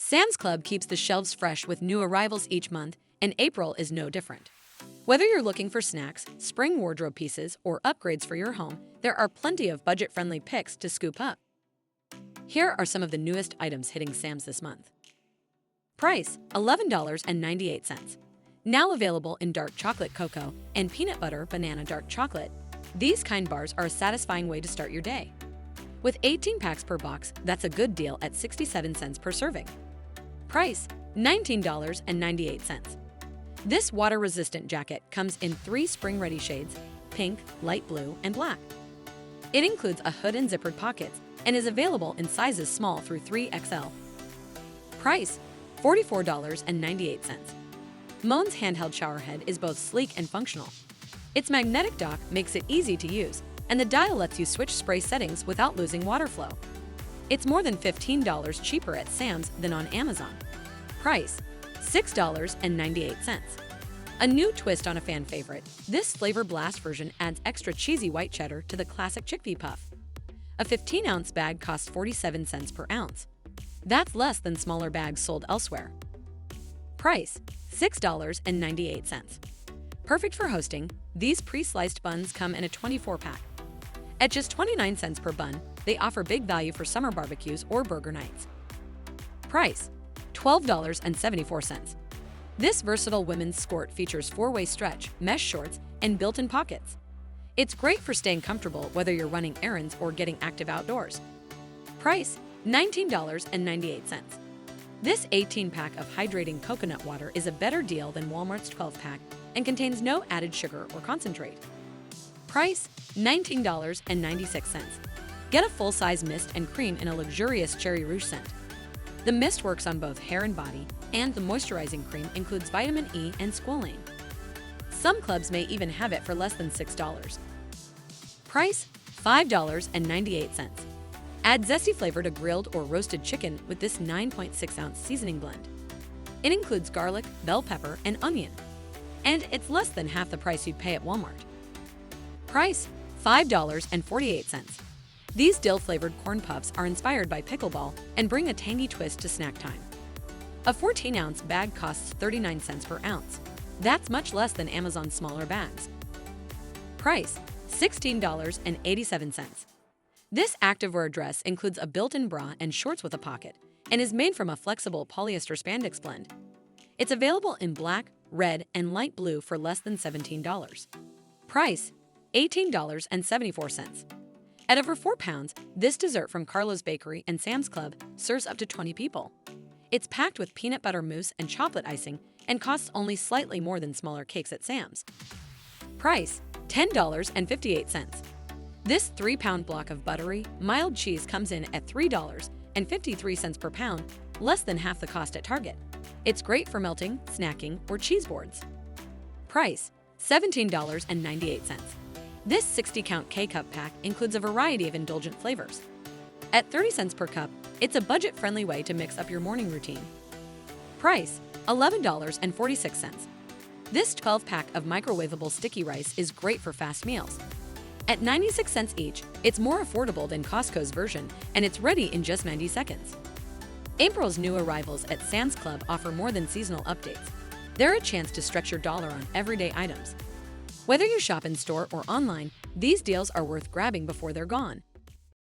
Sam's Club keeps the shelves fresh with new arrivals each month, and April is no different. Whether you're looking for snacks, spring wardrobe pieces, or upgrades for your home, there are plenty of budget-friendly picks to scoop up. Here are some of the newest items hitting Sam's this month. Price: $11.98. Now available in dark chocolate cocoa and peanut butter banana dark chocolate. These kind bars are a satisfying way to start your day. With 18 packs per box, that's a good deal at 67 cents per serving. Price: $19.98. This water-resistant jacket comes in 3 spring-ready shades: pink, light blue, and black. It includes a hood and zippered pockets and is available in sizes small through 3XL. Price: $44.98. Moen's handheld showerhead is both sleek and functional. Its magnetic dock makes it easy to use, and the dial lets you switch spray settings without losing water flow. It's more than $15 cheaper at Sam's than on Amazon. Price: $6.98. A new twist on a fan favorite, this Flavor Blast version adds extra cheesy white cheddar to the classic chickpea puff. A 15-ounce bag costs 47 cents per ounce. That's less than smaller bags sold elsewhere. Price: $6.98. Perfect for hosting, these pre-sliced buns come in a 24-pack. At just 29 cents per bun, they offer big value for summer barbecues or burger nights. Price: $12.74. This versatile women's skirt features 4-way stretch, mesh shorts, and built-in pockets. It's great for staying comfortable whether you're running errands or getting active outdoors. Price: $19.98. This 18-pack of hydrating coconut water is a better deal than Walmart's 12-pack and contains no added sugar or concentrate. Price: $19.96. Get a full-size mist and cream in a luxurious cherry rouge scent. The mist works on both hair and body, and the moisturizing cream includes vitamin E and squalane. Some clubs may even have it for less than $6. Price: $5.98. Add zesty flavor to grilled or roasted chicken with this 9.6-ounce seasoning blend. It includes garlic, bell pepper, and onion. And it's less than half the price you'd pay at Walmart. Price: $5.48. These dill-flavored corn puffs are inspired by pickleball and bring a tangy twist to snack time. A 14-ounce bag costs 39 cents per ounce. That's much less than Amazon's smaller bags. Price: $16.87. This activewear dress includes a built-in bra and shorts with a pocket and is made from a flexible polyester spandex blend. It's available in black, red, and light blue for less than $17. Price: $18.74. At over 4 pounds, this dessert from Carlo's Bakery and Sam's Club serves up to 20 people. It's packed with peanut butter mousse and chocolate icing and costs only slightly more than smaller cakes at Sam's. Price: $10.58. This 3-pound block of buttery, mild cheese comes in at $3.53 per pound, less than half the cost at Target. It's great for melting, snacking, or cheese boards. Price: $17.98. This 60-count K-Cup pack includes a variety of indulgent flavors. At 30 cents per cup, it's a budget-friendly way to mix up your morning routine. Price: $11.46. This 12-pack of microwavable sticky rice is great for fast meals. At 96 cents each, it's more affordable than Costco's version, and it's ready in just 90 seconds. April's new arrivals at Sam's Club offer more than seasonal updates. They're a chance to stretch your dollar on everyday items. Whether you shop in store or online, these deals are worth grabbing before they're gone.